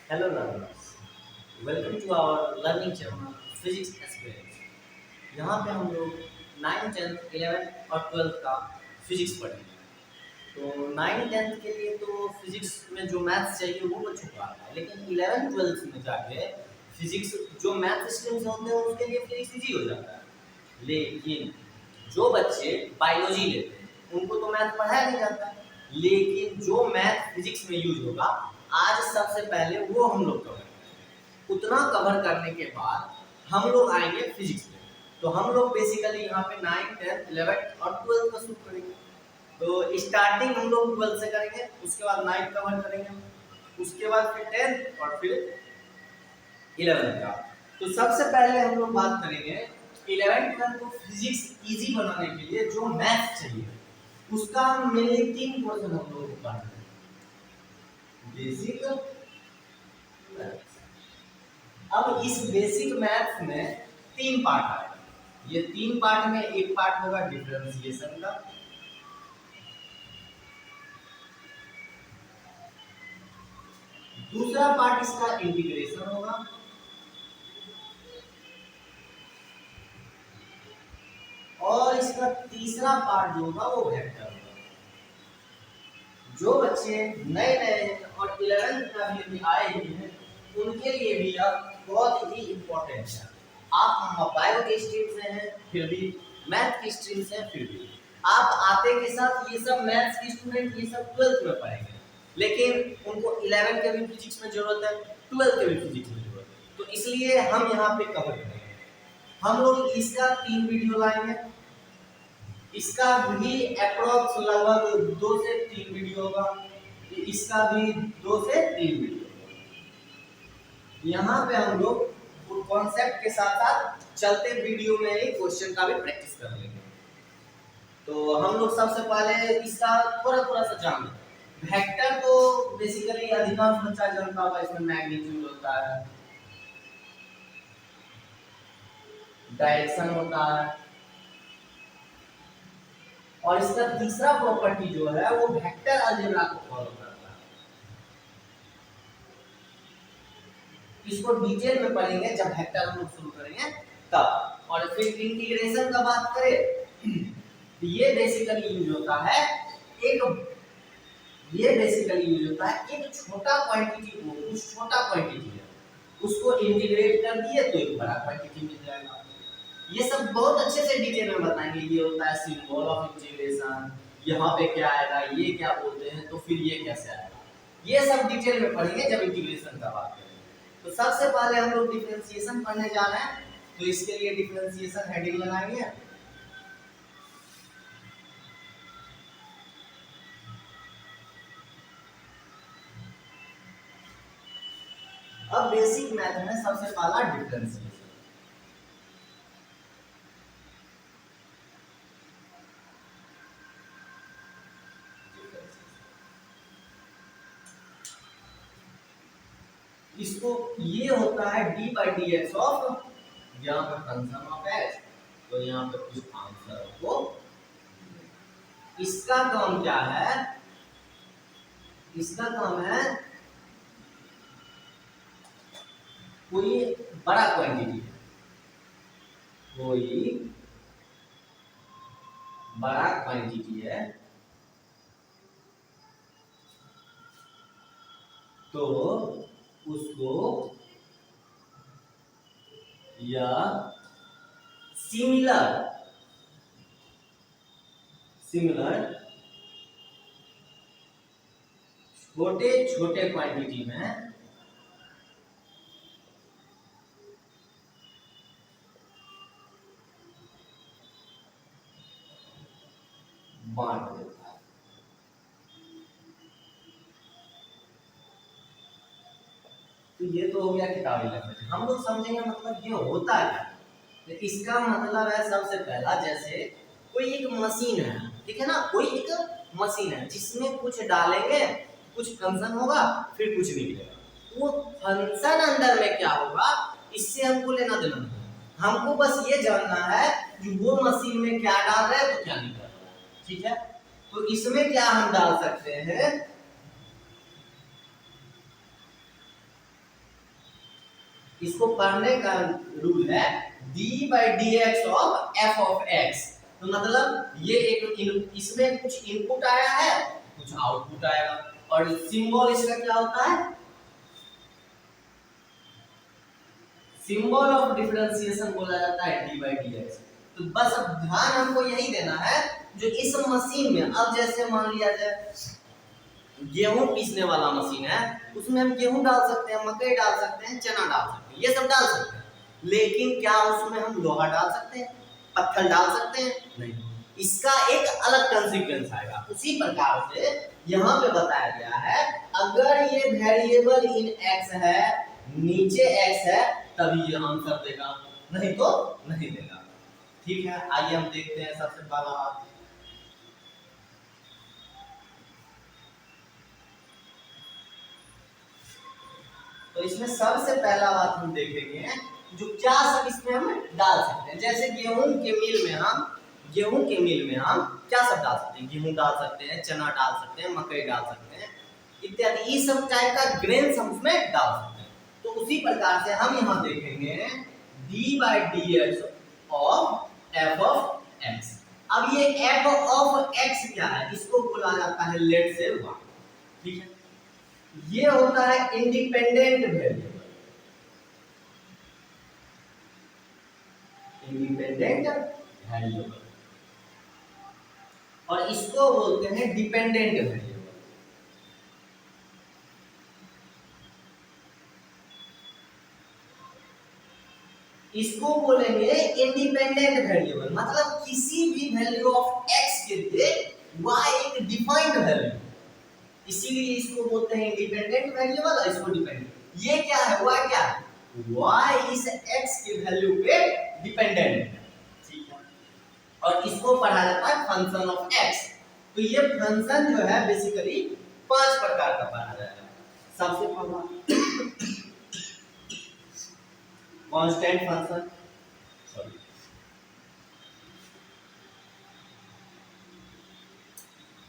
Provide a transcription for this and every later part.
Hello learners, welcome to our learning channel Physics Experience। यहाँ पे हम लोग 9th, 10th, 11th और 12th का फिजिक्स पढ़ेंगे। तो 9th, 10th के लिए तो फिजिक्स में जो मैथ्स चाहिए वो बच्चों को आता है, लेकिन 11th, 12th में जाके फिजिक्स जो मैथ सिस्टम से होते हैं उसके लिए फिजिक्स इजी हो जाता है। लेकिन जो बच्चे बायोलॉजी लेते हैं उनको तो मैथ पढ़ाया नहीं जाता है, लेकिन जो मैथ फिजिक्स में यूज होगा आज सबसे पहले वो हम लोग कवर करेंगे। उतना कवर करने के बाद हम लोग आएंगे फिजिक्स में। तो हम लोग बेसिकली यहाँ पे 9, 10, 11 और 12 का शुरू करेंगे। तो स्टार्टिंग हम लोग 12 से करेंगे, उसके बाद 9 कवर करेंगे, उसके बाद फिर 10 और फिर 11 का। तो सबसे पहले हम लोग बात करेंगे 11 12 को फिजिक्स इजी बनाने के लिए जो मैथ चाहिए उसका मेनली 3 पोर्शन हम लोग पढ़ना है। Basic maths. अब इस बेसिक मैथ्स में 3 पार्ट आएगा। ये 3 पार्ट में एक पार्ट होगा डिफरेंशिएशन का, दूसरा पार्ट इसका इंटीग्रेशन होगा, और इसका तीसरा पार्ट जो होगा वो वेक्टर होगा। जो बच्चे नए नए और 11th का भी अभी आए हुए हैं उनके लिए भी यह बहुत ही इम्पोर्टेंट है। आप बायो के स्ट्रीम से हैं फिर भी, मैथ की स्ट्रीम से हैं फिर भी, आप आते के साथ ये सब मैथ्स के स्टूडेंट ये सब 12th में पढ़ेंगे, लेकिन उनको 11 के भी फिजिक्स में जरूरत है, 12th के भी फिजिक्स में जरूरत है। तो इसलिए हम यहाँ पे कवर करेंगे। हम लोग इसका 3 वीडियो लाएंगे, इसका भी अप्रोक्स लगभग 2 से 3 वीडियो होगा, इसका भी 2 से 3 वीडियो। यहाँ पे हम लोग कॉन्सेप्ट के साथ साथ चलते वीडियो में ही क्वेश्चन का भी प्रैक्टिस कर लेंगे। तो हम लोग सबसे पहले इसका थोड़ा थोड़ा सा जान लें। वेक्टर तो बेसिकली अधिकांश बच्चा जानता होगा, इसमें मैग्नीट्यूड होता है, डायरेक्शन होता है, और इसका तीसरा प्रॉपर्टी जो है वो वेक्टर अलजेब्रा को फॉलो करता है। इसको डिटेल में पढ़ेंगे जब वेक्टर हम लोग शुरू करेंगे तब। और फिर इंटीग्रेशन का बात करें तो ये बेसिकली यूज होता है एक छोटा क्वांटिटी को, कुछ छोटा क्वांटिटी है उसको इंटीग्रेट कर दिए तो एक बड़ा क्वांटिटी मिल जाएगा। ये सब बहुत अच्छे से डिटेल में बताएंगे। ये होता है सिंबल ऑफ इंटीग्रेशन, यहाँ पे क्या आएगा, ये क्या बोलते हैं, तो फिर ये कैसे आएगा, ये सब डिटेल में पढ़ेंगे जब इंटीग्रेशन का बात करेंगे। तो सबसे पहले हम लोग डिफरेंशिएशन पढ़ने जा रहे हैं, तो इसके लिए डिफरेंशिएशन हेडिंग लगाएंगे। अब बेसिक मैथ में सबसे पहला डिफरेंशिएशन। इसको ये होता है D by D X of, यहाँ पे फंक्शन ऑफ एक्स, तो यहाँ पे कुछ आंसर को। इसका काम क्या है, इसका काम है कोई बड़ा क्वांटिटी है, कोई बड़ा क्वांटिटी है तो उसको या सिमिलर छोटे छोटे क्वांटिटी में बांट देता है। तो ये तो हो गया किताबी लैंग्वेज। हम लोग समझेंगे मतलब ये होता है। तो इसका मतलब है सबसे पहला, जैसे कोई एक मशीन है, ठीक है ना, कोई एक मशीन है जिसमें कुछ डालेंगे, कुछ फंक्शन होगा, फिर कुछ निकलेगा। वो फंक्शन अंदर में क्या होगा इससे हमको लेना देना नहीं, हमको बस ये जानना है कि वो मशीन में क्या डाल रहे हैं तो क्या निकल रहा है, ठीक है। तो इसमें क्या हम डाल सकते हैं, इसको पढ़ने का रूल है D by D X of F of x. तो मतलब ये एक इसमें कुछ इनपुट आया है, कुछ आउटपुट आएगा, और सिंबल इसका क्या होता है, सिंबल ऑफ डिफरेंशिएशन बोला जाता है डी बाई डी एक्स। तो बस अब ध्यान हमको यही देना है, जो इस मशीन में अब जैसे मान लिया जाए गेहूं पीसने वाला मशीन है, उसमें हम गेहूं डाल सकते हैं, मकई डाल सकते हैं, चना डाल सकते हैं, ये सब डाल सकते हैं, लेकिन क्या उसमें हम लोहा डाल सकते हैं, पत्थर डाल सकते हैं? नहीं। इसका एक अलग कंसीक्वेंस आएगा। उसी प्रकार से यहाँ पे बताया गया है, अगर ये वेरिएबल इन एक्स है, नीचे एक्स है, तभी ये आंसर देगा, नहीं तो नहीं देगा। ठीक है, आइए हम देखते हैं सबसे पहला बात। तो इसमें सबसे पहला बात हम देखेंगे जो क्या सब इसमें हम डाल सकते हैं। जैसे गेहूं के मिल में हम क्या सब डाल सकते हैं, गेहूं डाल सकते हैं, चना डाल सकते हैं, मकई डाल सकते हैं इत्यादि, ये सब टाइप का ग्रेन्स हम उसमें डाल सकते हैं। तो उसी प्रकार से हम यहाँ देखेंगे D by D X of F of x. अब ये एफ ऑफ एक्स क्या है, इसको बोला जाता है लेट से वन। ठीक है, ये होता है इंडिपेंडेंट वेरिएबल, और इसको बोलते हैं डिपेंडेंट वेरिएबल। इसको बोलेंगे इंडिपेंडेंट वेरिएबल, मतलब किसी भी वैल्यू ऑफ एक्स के लिए y एक डिफाइंड वैल्यू, इसीलिए इसको बोलते हैं इंडिपेंडेंट वेरिएबल और इसको डिपेंडेंट। ये क्या है, y क्या है, y इस x के वैल्यू पे डिपेंडेंट है। ठीक है, और इसको पढ़ा जाता है फंक्शन ऑफ x। तो ये फंक्शन जो है बेसिकली 5 प्रकार का पढ़ा जाएगा। सबसे पहला कांस्टेंट फंक्शन,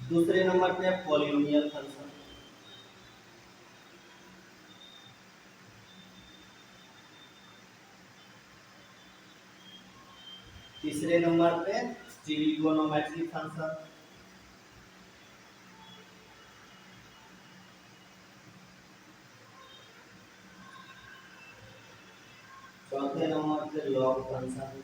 दूसरे नंबर पे पॉलिनोमियल फंक्शन, तीसरे नंबर पे ट्रिगोनोमेट्रिक फंक्शन, चौथे नंबर पे लॉग फंक्शन,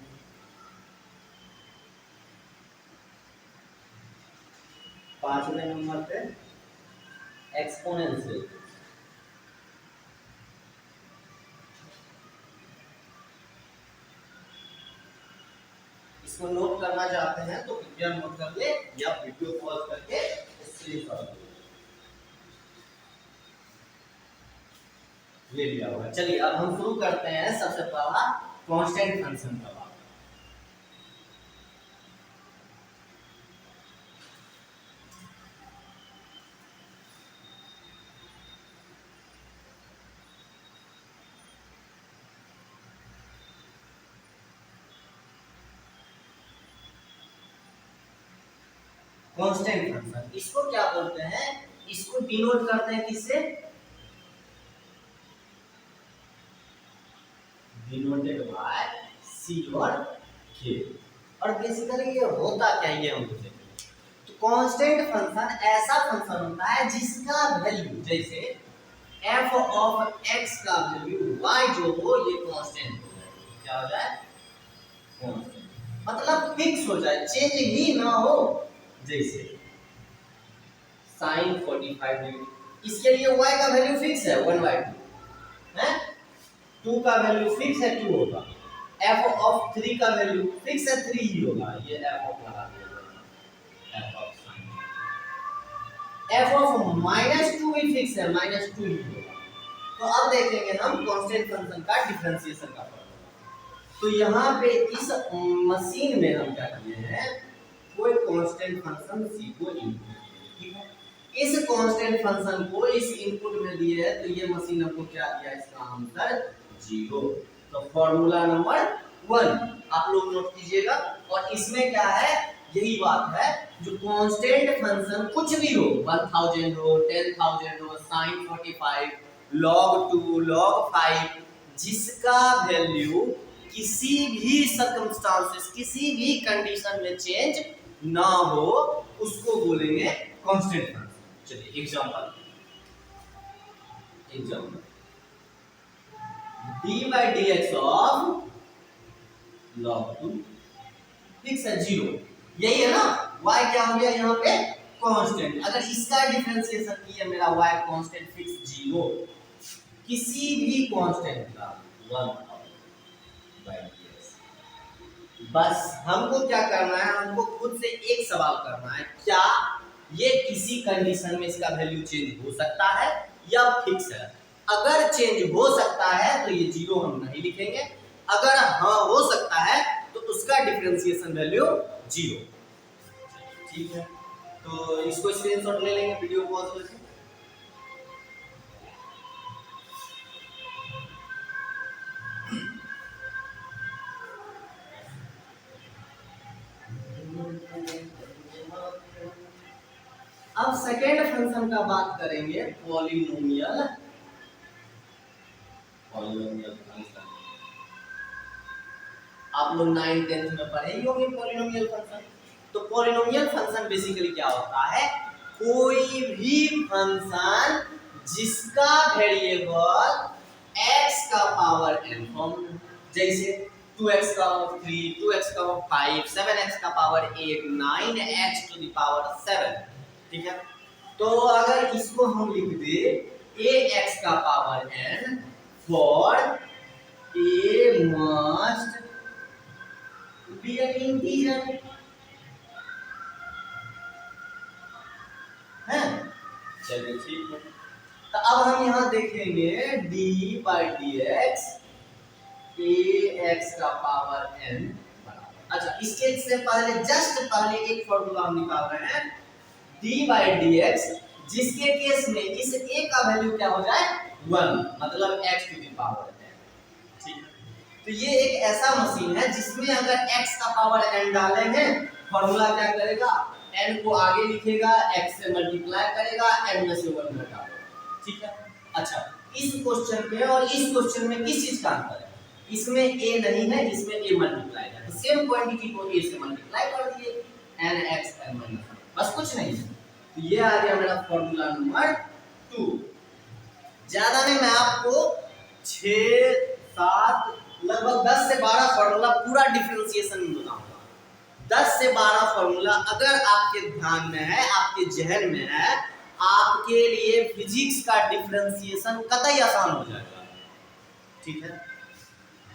पांचवें नंबर पे एक्सपोनेंशियल। इसको नोट करना चाहते हैं तो कृपया नोट कर ले, या वीडियो पॉज करके स्क्रीनशॉट ले लिया होगा। चलिए अब हम शुरू करते हैं सबसे पहला कांस्टेंट फंक्शन का बात। कांस्टेंट फंक्शन इसको क्या बोलते हैं, इसको डिनोट करते हैं किससे, डिनोटेड बाय सी और के। और बेसिकली ये होता क्या है, ये हम देखेंगे। तो कांस्टेंट फंक्शन ऐसा फंक्शन होता है जिसका वैल्यू, जैसे f ऑफ x का वैल्यू y जो हो ये कांस्टेंट हो जाए। क्या हो जाए, कांस्टेंट, मतलब फिक्स हो जाए, चेंज ही ना हो। जैसे sin 45 डिग्री, इसके लिए y का वैल्यू फिक्स है 1/2 है, 2 का वैल्यू फिक्स है 2 होगा, f ऑफ 3 का वैल्यू फिक्स है 3 ही होगा, ये f ऑफ लगा दिया, f of sin, f of -2 भी फिक्स है, -2 ही होगा। तो अब देखेंगे हम कांस्टेंट फंक्शन का डिफरेंशिएशन का फॉर्मूला। तो यहाँ पे इस मशीन में हम क्या किए हैं, कोई कांस्टेंट फंक्शन c को इनपुट, ठीक है, इस कांस्टेंट फंक्शन को इस इनपुट में दिए है, तो ये मशीन हमको क्या दिया, इसका आंसर 0। तो फॉर्मूला नंबर 1 आप लोग नोट कीजिएगा। और इसमें क्या है, यही बात है, जो कांस्टेंट फंक्शन कुछ भी हो, 1000 हो, 10000 हो, sin 45, log 2, log 5, जिसका वैल्यू किसी भी सर्कमस्टांसेस, किसी भी कंडीशन में चेंज ना हो, उसको बोलेंगे कांस्टेंट फंक्शन। चलिए example D by D X of log 2 fix है 0, यही है ना। y क्या हो गया यहाँ पे कांस्टेंट। अगर इसका डिफरेंशिएशन किया मेरा y कांस्टेंट फिक्स 0, किसी भी कांस्टेंट का 1 बाई dx। बस हमको क्या करना है, हमको खुद से एक सवाल करना है, क्या ये किसी कंडीशन में इसका वैल्यू चेंज हो सकता है या फिक्स है। अगर चेंज हो सकता है तो ये 0 हम नहीं लिखेंगे, अगर हाँ हो सकता है तो उसका डिफरेंशिएशन वैल्यू 0। ठीक है, तो इसको स्क्रीनशॉट ले लेंगे वीडियो पॉज करके। अब सेकेंड फंक्शन का बात करेंगे, पॉलिनोमियल फंक्शन। आप लोग 9th 10th में पढ़े ही होंगे पॉलिनोमियल फंक्शन। तो पॉलिनोमियल फंक्शन बेसिकली क्या होता है, कोई भी फंक्शन जिसका वेरिएबल x का पावर n फॉर्म, जैसे 2x का पावर 3, 2x का पावर 5, 7x का power 8, 9x to the power 7। ठीक है, तो अगर इसको हम लिख दे ax का power n for a must be N integer है। चलिए ठीक है, तो अब हम यहाँ देखेंगे D by D x A X का पावर n बराबर। अच्छा, इसके से पहले जस्ट पहले एक फॉर्मूला हम निकाल रहे हैं, डी बाई डी एक्स, जिसके केस में इस a का वैल्यू क्या हो जाए 1, मतलब x to the power n। ठीक है, तो ये एक ऐसा मशीन है जिसमें अगर x का पावर n डालेंगे, फॉर्मूला क्या करेगा, n को आगे लिखेगा, x से मल्टीप्लाई करेगा, n में से 1 घटाएगा। ठीक है, अच्छा इस क्वेश्चन में और इस क्वेश्चन में किस चीज का अंतर है, इसमें a नहीं है, इसमें a मल्टीप्लाई है, तो सेम क्वांटिटी को a से मल्टीप्लाई कर दिए, nx n माइनस, बस कुछ नहीं है। तो ये आ गया मेरा फॉर्मूला नंबर 2। ज्यादा नहीं, मैं आपको 6 7 लगभग 10 से 12 फॉर्मूला पूरा डिफरेंशिएशन में बताऊंगा। 10 से 12 फॉर्मूला अगर आपके ध्यान में है, आपके जहन में है, आपके लिए फिजिक्स का डिफरेंशिएशन कतई आसान हो जाएगा। ठीक है,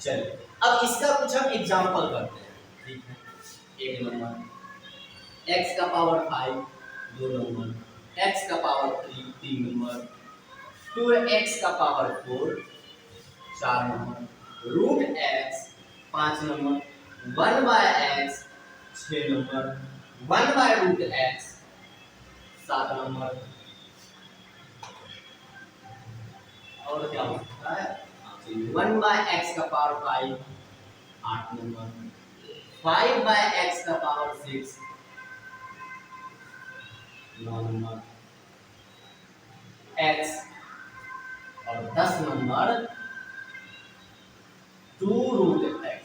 चलिए अब इसका कुछ हम एग्जांपल करते हैं। ठीक है, एक नंबर x का पावर 5 2 नंबर, x का पावर 3 नंबर, 2x का power 4 4 number, root x 5 number, 1 by x 6 number, 1 by root x 7 number, और क्या हो सकता है 1 बाय x का पावर 5 8 नंबर, 5 बाय x का पावर 6 9 नंबर, x और 10 नंबर 2 रूट x।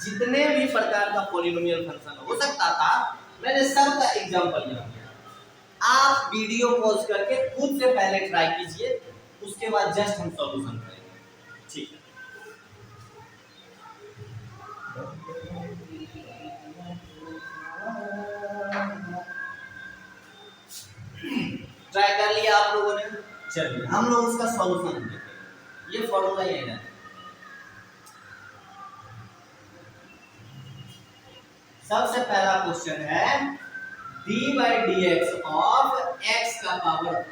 जितने भी प्रकार का पॉलिनोमियल फंक्शन हो सकता था, मैंने सबका एग्जांपल यहाँ किया। आप वीडियो पॉज करके खुद से पहले ट्राई कीजिए, उसके बाद जस्ट हम सॉल्यूशन करेंगे। ठीक है, ट्राई कर लिया आप लोगों ने। चलिए हम लोग उसका सॉल्यूशन देखेंगे। ये फॉर्मूला ये है, सबसे पहला क्वेश्चन है d by D X of x का पावर 5।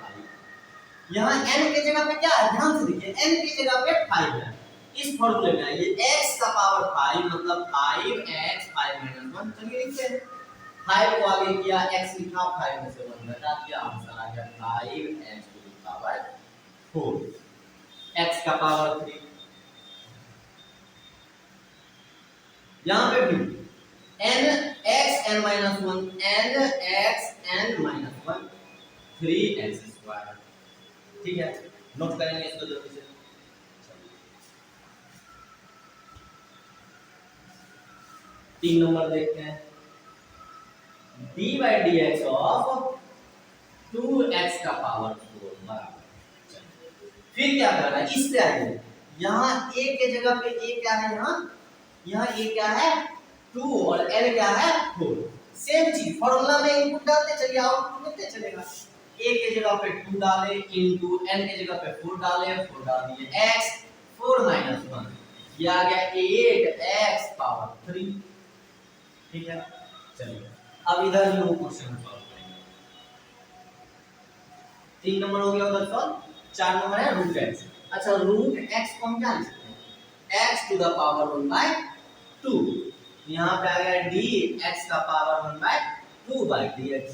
यहाँ n के जगह पे क्या है, ध्यान से देखिए, n की जगह पे 5 है। इस फॉर्मूले में ये x का पावर 5 मतलब 5x 5 माइनस 1। चलिए लिखते हैं, 5 को आगे किया, x लिखा, 5 में से 1 घटा दिया, आंसर आ गया 5x to the power 4। x का पावर 3, यहाँ पे भी n x n minus 1 n x n minus 1 3x square. ठीक है, नोट करेंगे इसको जल्दी से। 3 नंबर देखते हैं, D by D X of 2x का पावर 4 बराबर। फिर क्या करना है, इस पे आइए, यहाँ a के जगह पे a क्या है, यहाँ a क्या है 2 और n क्या है 4। सेम चीज फॉर्मूला में इनपुट डालते चलिए, आउटपुट मिलते चलेगा। a के जगह पे 2 डाले इनटू n के जगह पे 4 डाले, 4 डाल दिए x 4 माइनस 1, ये आ गया 8x पावर 3। ठीक है, चलिए अब इधर भी वो क्वेश्चन सॉल्व करेंगे। 3 नंबर हो गया उधर सॉल्व, 4 नंबर है रूट x। अच्छा रूट x को हम क्या लिख सकते हैं, x to the power 1 by 2, यहाँ पे आ गया d x का पावर 1 बाय 2 बाय dx।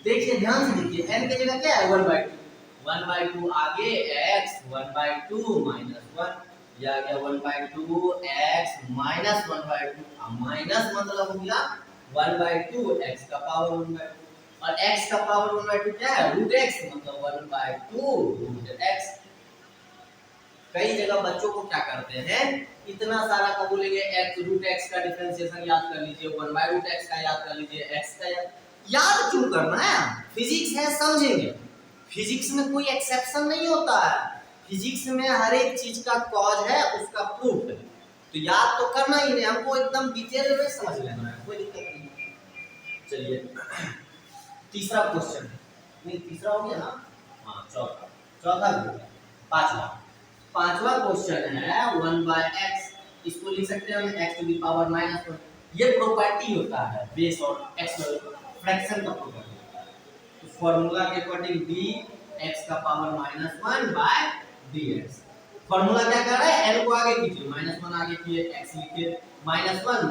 देखिए ध्यान से देखिए, n की जगह क्या है 1 बाय 2, 1 बाय 2 आगे x 1 बाय 2 माइनस 1, ये आ गया 1 by 2 x minus 1 by 2, minus मतलब हो गया 1 बाय 2 x का पावर 1 बाय 2, और x का पावर 1 बाय 2 क्या है रूट x, मतलब 1 बाय 2 रूट x। कई जगह बच्चों को क्या करते हैं, इतना सारा का बोलेंगे x रूट x का डिफरेंशिएशन याद कर लीजिए, 1 बाय रूट x का याद कर लीजिए, x का याद क्यों करना है, फिजिक्स है समझेंगे। फिजिक्स में कोई एक्सेप्शन नहीं होता है, फिजिक्स में हर एक चीज का कॉज है उसका प्रूफ है, तो याद तो करना ही नहीं, हमको एकदम डिटेल में समझ लेना है, कोई दिक्कत नहीं। चलिए तीसरा क्वेश्चन, नहीं तीसरा हो गया ना, हाँ चौथा, चौथा पांचवा क्वेश्चन है 1 बाय x, इसको लिख सकते हैं हम x to the power minus 1। ये प्रॉपर्टी होता है बेस और x फ्रैक्शन का प्रॉपर्टी होता है, तो फार्मूला के अकॉर्डिंग d x का power minus 1 by dx। Formula क्या कर रहा है, n को आगे कीजिए, माइनस 1 आगे किए, x लिखिए, माइनस 1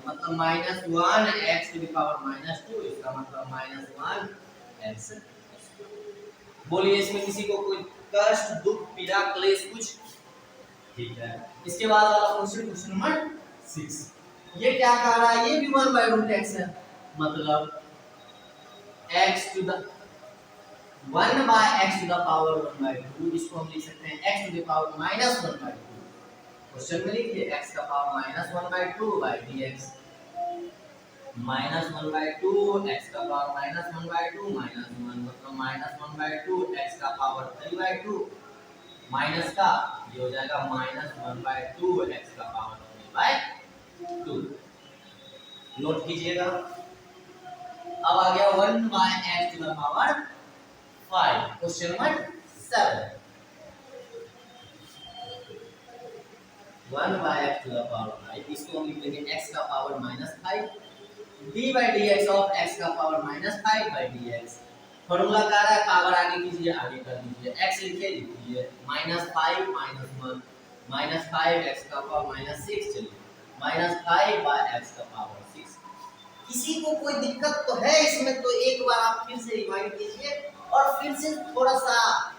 मतलब minus 1 x to the power minus 2, इसका मतलब माइनस 1 x। बोलिए इसमें किसी को कोई कष्ट दुख पीड़ा क्लेश कुछ, ठीक है। इसके बाद वाला क्वेश्चन, क्वेश्चन नंबर 6, ये क्या कह रहा है, ये भी 1 बाय रूट x है, मतलब x to the 1 by x to the power 1 by 2, इसको हम लिख सकते हैं x to the power minus 1 by 2। Question में लिखिए x का power minus 1 by 2 by dx, minus 1 by 2 x का पावर माइनस 1 बाय 2 माइनस 1 मतलब माइनस 1 बाय 2 x का पावर 3 बाय 2 माइनस का ये हो जाएगा माइनस 1 बाय 2 x का पावर 3 बाय 2। नोट कीजिएगा। अब आ गया 1 by x to the power 5, question number 7, 1 by x to the power 5, इसको हम लिख देंगे x का power minus 5, d by dx of x का power minus 5 by dx। Formula क्या है, पावर आगे कीजिए, आगे कर दीजिए, x लिखिए माइनस 5 माइनस 1 माइनस 5 x का पावर माइनस 6, चलिए माइनस 5 बाय x का पावर 6। किसी को कोई दिक्कत तो है इसमें, तो एक बार आप फिर से रिवाइंड कीजिए और फिर से थोड़ा सा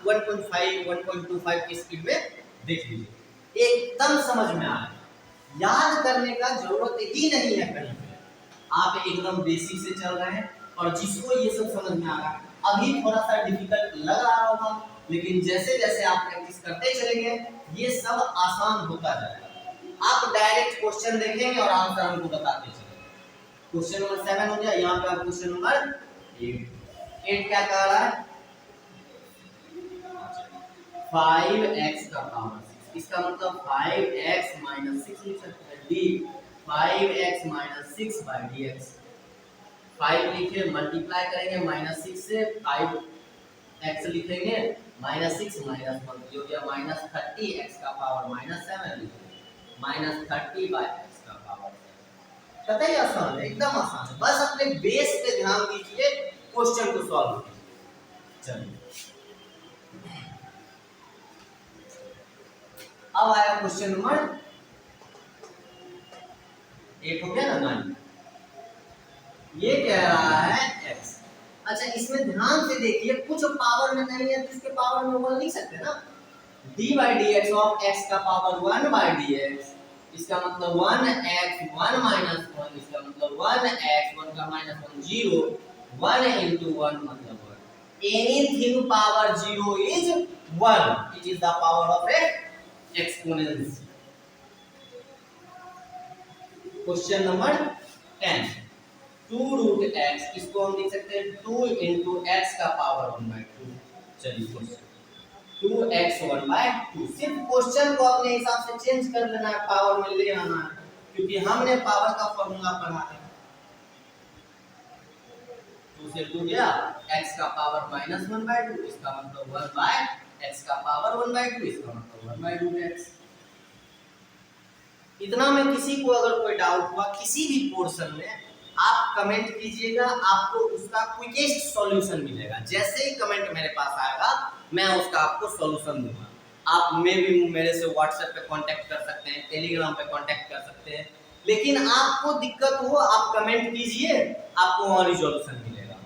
1.5 1.25 की स्पीड में देख लीजिए, एकदम समझ में आ रहा है, याद करने का जरूरत ही नहीं है कहीं, आप एकदम बेसिक से चल रहे हैं, और जिसको ये सब समझ में आ रहा है, अभी थोड़ा सा डिफिकल्ट लग रहा होगा, लेकिन जैसे जैसे आप प्रैक्टिस करते चलेंगे ये सब आसान होता जाएगा। आप डायरेक्ट क्वेश्चन देखेंगे और आंसर हमको बताते चलेंगे। क्वेश्चन नंबर 7 हो गया, यहाँ पे आप क्वेश्चन नंबर 8 क्या कह रहा है, 5x का पावर 6, इसका मतलब 5x माइनस 6 लिख सकते हैं, d 5x minus 6 by dx। 5 लिखे मल्टीप्लाई करेंगे माइनस 6 से, 5x लिखेंगे माइनस 6 माइनस 1 हो गया माइनस 30x का पावर माइनस 7 लिखेंगे माइनस 30 बाई x का पावर 7। कतई आसान है, एकदम आसान है, बस अपने बेस पे ध्यान दीजिए, क्वेश्चन को सॉल्व कीजिए। चलिए अब आया क्वेश्चन नंबर 8 हो गया ना 9, ये कह रहा है x। अच्छा इसमें ध्यान से देखिए, कुछ पावर में नहीं है तो इसके पावर में 1 लिख सकते हैं ना, d by dx of x का पावर 1 by dx, इसका मतलब 1x 1 माइनस 1, इसका मतलब 1x 1 का माइनस 1 0, 1 into 1 मतलब 1, anything power 0 is 1, it is the power of a exponent। Question number 10, 2√x, इसको हम लिख सकते हैं 2 इंटू एक्स का पावर 1/2। चलिए क्वेश्चन 2x 1/2, सिर्फ क्वेश्चन को अपने हिसाब से चेंज कर लेना है, पावर में ले आना है, क्योंकि हमने पावर का फॉर्मूला पढ़ा है। 2 से 2 गया, x का पावर -1/2, इसका मतलब 1/x का पावर 1/2, इसका मतलब 1/√x। इतना में किसी को अगर कोई डाउट हुआ किसी भी पोर्शन में, आप कमेंट कीजिएगा, आपको उसका क्विकेस्ट सॉल्यूशन मिलेगा। जैसे ही कमेंट मेरे पास आएगा मैं उसका आपको सॉल्यूशन दूंगा। आप में भी मेरे से व्हाट्सएप पे कांटेक्ट कर सकते हैं, टेलीग्राम पे कांटेक्ट कर सकते हैं, लेकिन आपको दिक्कत हो आप कमेंट कीजिए, आपको वहां रिजोल्यूशन मिलेगा।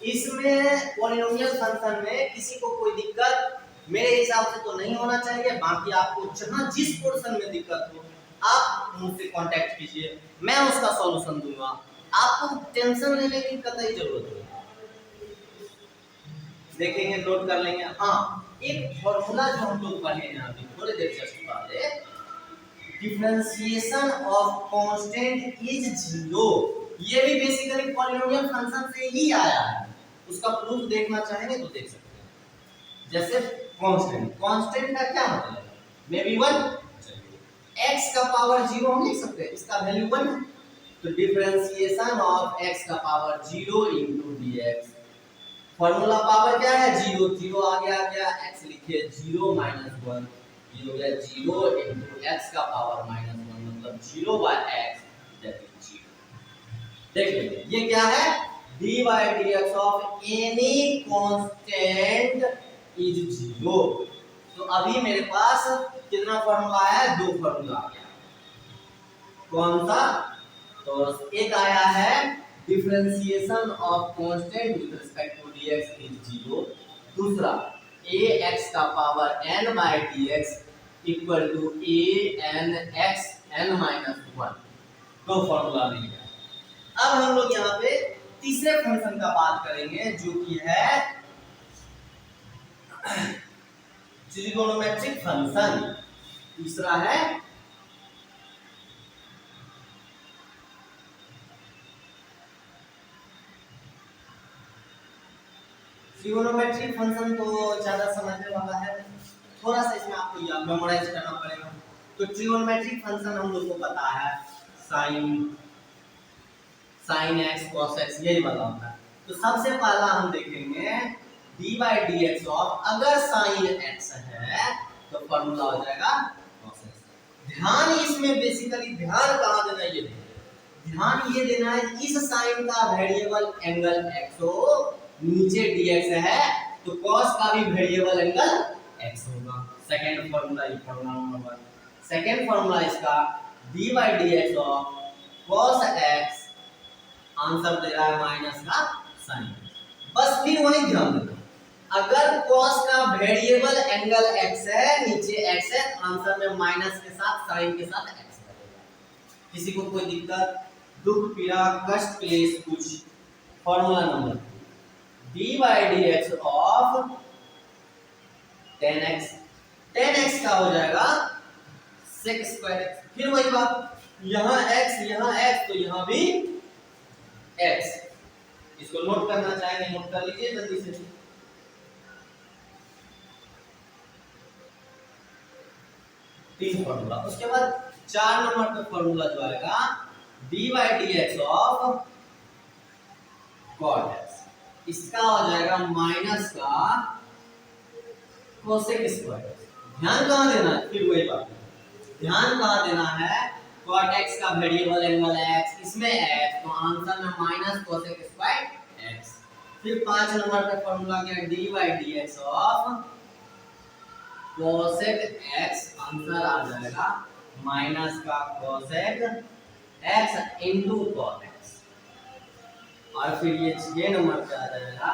इसमें पॉलिनोमियल फंक्शन में किसी को कोई दिक्कत मेरे हिसाब से तो नहीं होना चाहिए। बाकी आपको जहां जिस पोर्शन में दिक्कत हो आप मुझसे कांटेक्ट कीजिए, मैं उसका सॉल्यूशन दूंगा। आपको टेंशन लेने की कतई जरूरत नहीं। देखेंगे, नोट कर लेंगे। हाँ, एक फॉर्मूला जो हम लोग पढ़े हैं अभी थोड़ी देर जस्ट पहले, डिफरेंशिएशन ऑफ कांस्टेंट इज 0, ये भी बेसिकली पॉलिनोमियल फंक्शन से ही आया है। उसका प्रूफ देखना चाहेंगे तो देख सकते हैं। जैसे कांस्टेंट, कांस्टेंट का क्या मतलब है? मे बी 1, x का पावर 0 हम लिख सकते हैं, इसका वैल्यू 1 है, तो डिफरेंशिएशन ऑफ x का power 0 into dx। Formula power क्या है? 0, 0 आ गया, x लिखिए 0 - 1, ये हो गया 0 इनटू x का पावर -1, मतलब 0/x दैट इज 0। देख लीजिए ये क्या है? d/dx of any constant is 0। तो अभी मेरे पास कितना फार्मूला आया? 2 फार्मूला आ गया। कौन सा? तो एक आया है differentiation of constant with respect to dx is 0, दूसरा ax का power n/dx equal to anx n-1। 2 formula मिल गया। अब हम लोग यहाँ पे तीसरे फंक्शन का बात करेंगे जो कि है ट्रिगोनोमेट्रिक फंक्शन। तीसरा है ट्रिगोनोमेट्रिक फंक्शन, तो ज्यादा समझने वाला है, थोड़ा सा इसमें आपको याद मेमोराइज करना पड़ेगा। तो ट्रिगोनोमेट्रिक फंक्शन हम लोग को पता है, sin x cos x यही वाला होता है। तो सबसे पहला हम देखेंगे d/dx ऑफ, अगर sin x है तो फॉर्मूला हो जाएगा cos x। ध्यान इसमें बेसिकली ध्यान कहां देना है? ये ध्यान ये देना है, इस साइन का वेरिएबल एंगल x हो, नीचे dx है तो cos का भी वेरिएबल एंगल x होगा। सेकंड फार्मूला, ये फार्मूला नंबर 1। सेकंड फार्मूला इसका d/dx of cos x, answer दे रहा है माइनस का साइन। बस फिर वही ध्यान देना, अगर cos का वेरिएबल एंगल x है, नीचे x है, आंसर में माइनस के साथ साइन के साथ x लगेगा। किसी को कोई दिक्कत, दुख, पीड़ा, कष्ट, क्लेश कुछ? Formula number d/dx of 10x, 10x का हो जाएगा sec²। फिर वही बात, यहाँ x तो यहाँ भी x। इसको नोट करना चाहेंगे, नोट कर लीजिए जल्दी से। तीन फॉर्मूला, उसके बाद 4 नंबर का फॉर्मूला जो आएगा d/dx ऑफ cot x, इसका हो जाएगा माइनस का cosec²। ध्यान कहां देना है? फिर वही बात, ध्यान कहां देना है? cot x का वेरिएबल एंगल x, इसमें x, तो आंसर में माइनस cosec² x। फिर 5 नंबर का फॉर्मूला क्या है? d/dx of cosec x, answer आ जाएगा माइनस का cosec x into cot x। और फिर ये 6 नंबर पे आ जाएगा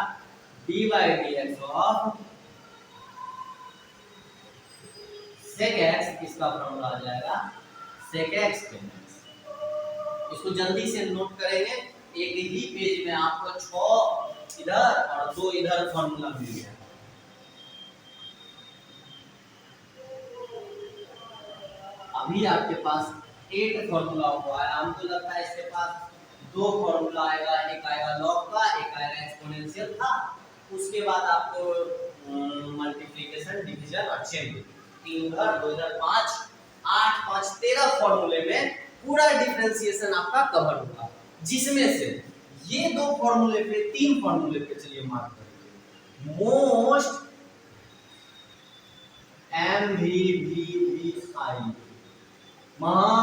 d/dx ऑफ sec x, इसका फॉर्मूला आ जाएगा sec x tan x। इसको जल्दी से नोट करेंगे, एक ही पेज में आपको 6 इधर और 2 इधर फॉर्मूला मिल गया। अभी आपके पास 8 फॉर्मूला हुआ है। हमको लगता है इसके पास 2 फॉर्मूला आएगा, एक आएगा लॉग का, एक आएगा एक्सपोनेंशियल था। उसके बाद आपको मल्टीप्लिकेशन, डिवीजन और चेन 3 घर 2005 8 5 13 फॉर्मूले में पूरा डिफरेंशिएशन आपका कवर होगा, जिसमें से ये 2 फॉर्मूले पे 3 फॉर्मूले पे चलिए मार्क करेंगे। Most MVVVI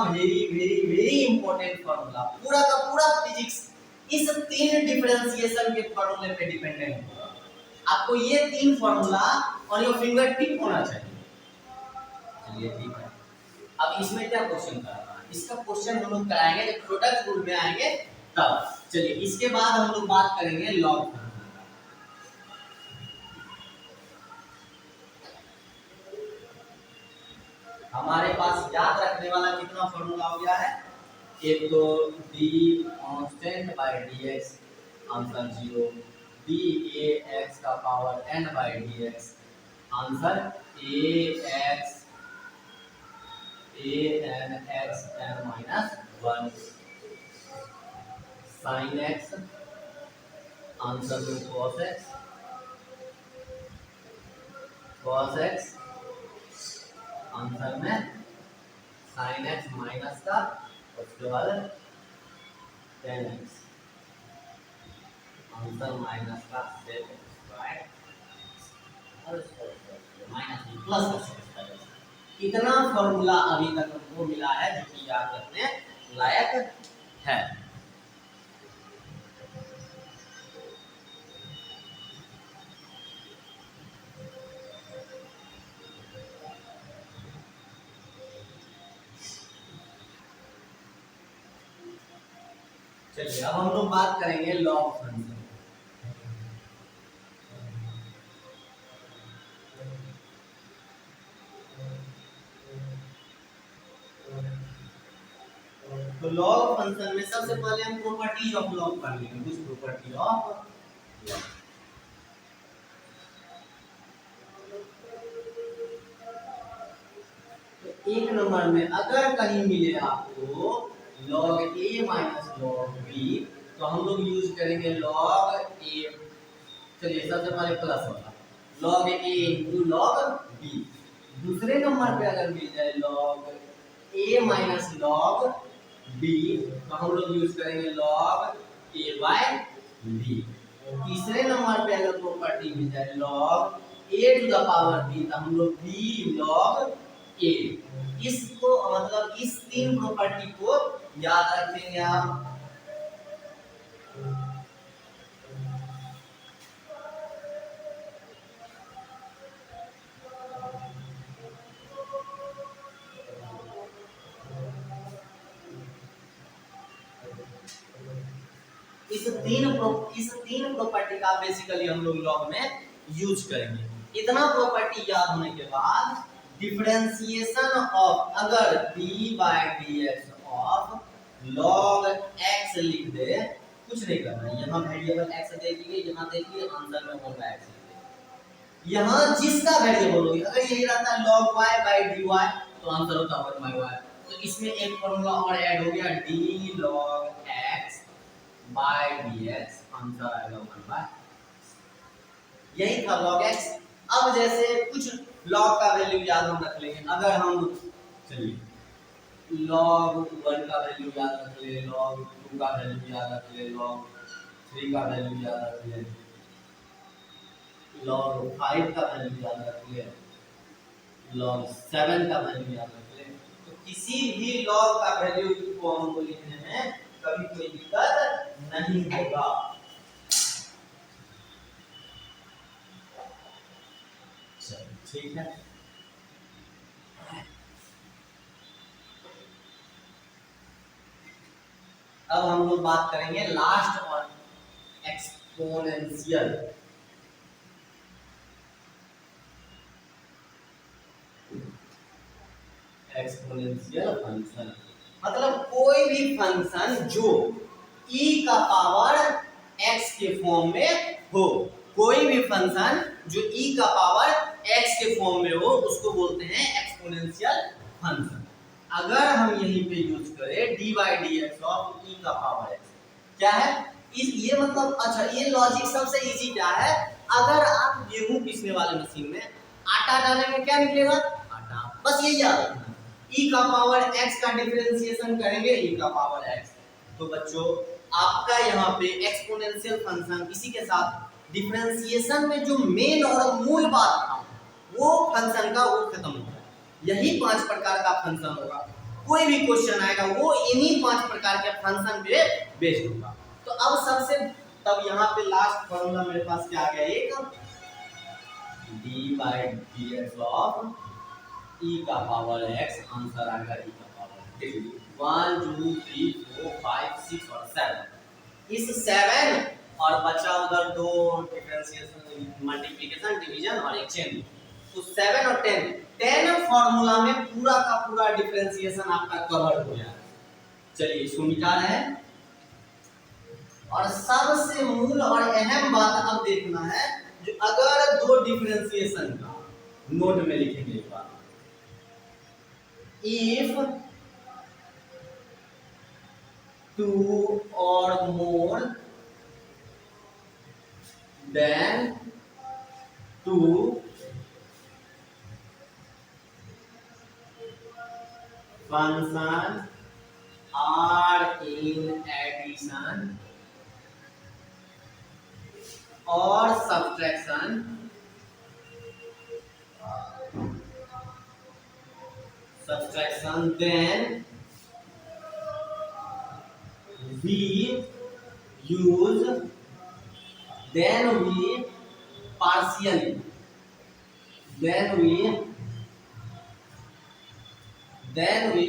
very very very important formula, पूरा का पूरा फिजिक्स इस 3 डिफरेंशिएशन के फॉर्मूले पे डिपेंडेंट है। आपको ये 3 formula on your finger tip होना चाहिए। चलिए ठीक है, अब इसमें क्या क्वेश्चन कराना है, इसका क्वेश्चन हम लोग कराएंगे जब प्रोडक्ट रूल में आएंगे तब। चलिए इसके बाद हम लोग बात करेंगे लॉग। हमारे पास याद रखने वाला कितना फॉर्मूला हो गया है, एक तो d constant by dx answer 0, dAx का power n by dx answer ax anx n minus 1, sin x answer 2 cos x answer में sin x माइनस का, उसके बाद tan x आंसर माइनस का sec स्क्वायर और माइनस प्लस का sec square. इतना formula अभी तक हमको मिला है जो कि याद रखने लायक है। चलिए अब हम लोग बात करेंगे लॉग फंक्शन। तो लॉग फंक्शन में सबसे पहले हम प्रॉपर्टीज ऑफ लॉग पढ़ लेंगे, कुछ प्रॉपर्टी ऑफ तो 1 नंबर में अगर कहीं मिले आपको log a minus log b तो हम लोग यूज करेंगे log a। चलिए सबसे पहले प्लस होगा log a into log b। दूसरे नंबर पे अगर मिल जाए log a minus log b तो हम लोग यूज करेंगे log a बाय b। तीसरे नंबर पे अगर प्रॉपर्टी मिल जाए log a to the power b तो हम लोग b log a। इसको मतलब इस 3 प्रॉपर्टी को याद रखेंगे आप। इस तीन प्रॉपर्टी का बेसिकली हम लोग लॉग में यूज करेंगे। इतना प्रॉपर्टी याद होने के बाद डिफरेंशिएशन ऑफ अगर d बाय dx ऑफ log x लिख दे, कुछ नहीं करना, यहाँ वेरिएबल x देखिए, यहाँ देखिए आंसर में होगा x। यहाँ जिसका वेरिएबल होगी अगर यही रहता log y बाय dy तो आंसर होता 1 बाय y। तो इसमें एक फॉर्मूला और ऐड हो गया d log x by dx answer आएगा 1 बाय। यही था log x। अब जैसे कुछ log का वैल्यू याद हम रख लेंगे, अगर हम चलिए log 1 का वैल्यू याद रख ले, log 2 का वैल्यू याद रख ले, log 3 का वैल्यू याद रख ले, log 5 का वैल्यू याद रख ले, log 7 का वैल्यू याद रख ले। तो किसी भी log का वैल्यू को हमको लिखने में कभी कोई दिक्कत नहीं होगा। ठीक है, अब हम लोग बात करेंगे लास्ट और एक्सपोनेंशियल। एक्सपोनेंशियल फंक्शन मतलब कोई भी फंक्शन जो e का पावर x के फॉर्म में हो, कोई भी फंक्शन जो e का पावर x के फॉर्म में हो उसको बोलते हैं एक्सपोनेंशियल फंक्शन। अगर हम यहीं पे यूज करें D by D X of E का पावर एक्स, क्या है इस ये मतलब अच्छा ये लॉजिक सबसे इजी क्या है, अगर आप गेहूं पीसने वाले मशीन में आटा डालेंगे क्या निकलेगा आटा, बस यही याद रखना। ई का पावर एक्स का डिफरेंशिएशन करेंगे ई का पावर एक्स, तो बच्चों आपका यहाँ पे एक्सपोनेंशियल फंक्शन इसी के साथ डिफरेंशिएशन में जो मेन और मूल बात था वो फंक्शन का वो खत्म हो गया। यही 5 प्रकार का फंक्शन होगा, कोई भी क्वेश्चन आएगा वो इन्हीं 5 प्रकार के फंक्शन पे बेस्ड होगा। तो अब सबसे तब यहाँ पे लास्ट फॉर्मूला मेरे पास क्या आ गया, एक D by D X of E का पावर एक्स, आंसर आ गया ई का पावर 1 2 3 4 5 6 और 7। इस 7 और बचा उधर दो डिफरेंशिएशन मल्टीप्लिकेशन डिवीजन और एक चेन, तो 7 और 10 फॉर्मूला में पूरा का पूरा डिफरेंशिएशन आपका कवर हो जाएगा। चलिए इसको मिटा रहे हैं और सबसे मूल और अहम बात अब देखना है, जो अगर दो डिफरेंशिएशन का नोट में लिखेंगे एक बार, if two or more than two function are in addition or subtraction then we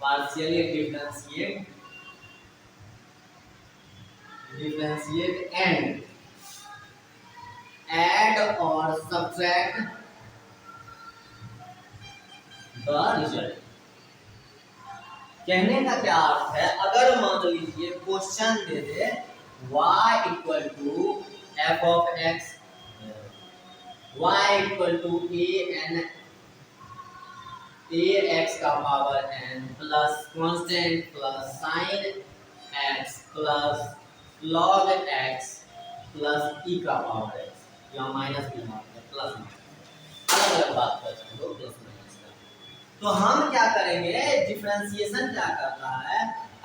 partially differentiate and add or subtract the result। कहने का क्या अर्थ है, अगर मान लीजिए क्वेश्चन दे दे y equal to F of X, y equal to A X का power n plus constant plus sine X plus log X plus E का पावर एक्स, यहाँ माइनस भी है प्लस अलग अलग बात करते हैं लोग प्लस माइनस का। तो हम क्या करेंगे, डिफरेंशिएशन क्या करता है,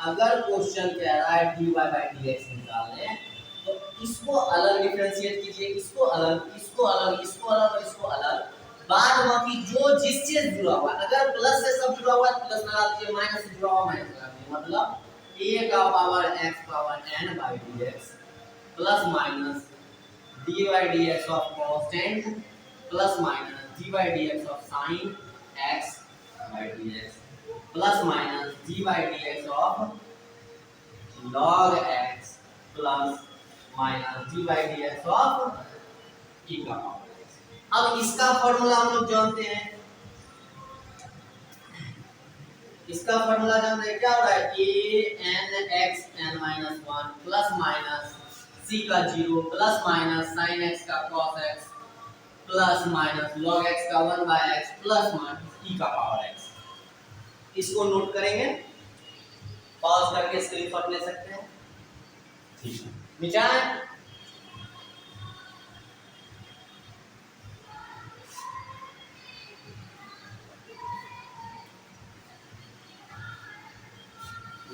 अगर क्वेश्चन कह रहा है dy बाई डी एक्स निकालने, तो इसको अलग डिफरेंशिएट कीजिए, इसको अलग, इसको अलग, इसको अलग और इसको अलग, बाद बाकी जो जिस चीज जुड़ा हुआ है, अगर प्लस से सब जुड़ा हुआ है प्लस लगा दीजिए, माइनस से जुड़ा हुआ माइनस लगा दीजिए, मतलब a का power x power n by D x plus minus D by D X of constant plus minus D by D X of sine x by D x plus minus D by D X of log x plus minus D by D X of e का power x। अब इसका formula हम लोग जानते हैं, इसका formula जानते हैं क्या हो रहा है, a n x n minus 1 plus minus c का 0 प्लस माइनस sin x का cos x plus minus log x का 1 by x plus minus e का पावर x। इसको नोट करेंगे, पॉज करके स्क्रीनशॉट ले सकते हैं, ठीक है मिटाएं।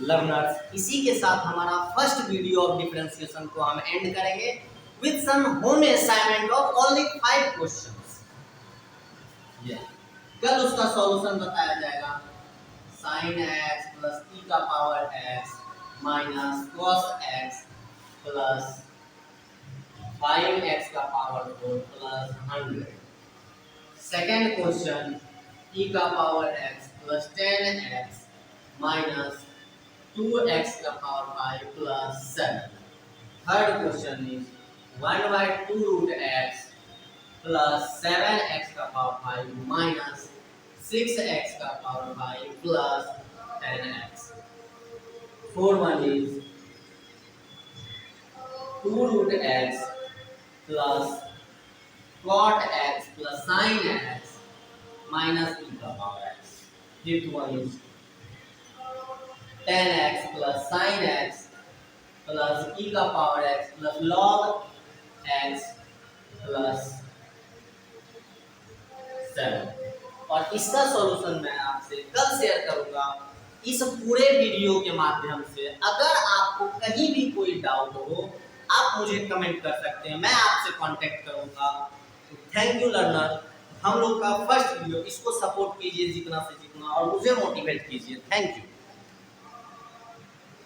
लर्नर्स, इसी के साथ हमारा फर्स्ट वीडियो ऑफ डिफरेंशिएशन को हम एंड करेंगे with some home assignment of only 5 questions. कल उसका सॉल्यूशन बताया जाएगा, sin x प्लस e का power x minus cos x plus 5x का power 4 plus 100। Second question e का power x plus 10x minus 2x का power 5 plus 7। Third question is 1 by 2 root x plus 7x का power 5 minus 6x का power 5 plus 10x। Fourth one is 2 root x plus cot x plus sin x minus E का power X. Fifth one is 10x plus sine X plus E का power X plus log X plus 7। और इसका solution मैं आपसे कल share करूंगा इस पूरे वीडियो के माध्यम से। अगर आपको कहीं भी कोई डाउट हो आप मुझे कमेंट कर सकते हैं, मैं आपसे कांटेक्ट करूंगा। तो थैंक यू लर्नर, हम लोग का फर्स्ट वीडियो, इसको सपोर्ट कीजिए जितना से जितना और मुझे मोटिवेट कीजिए। Thank you.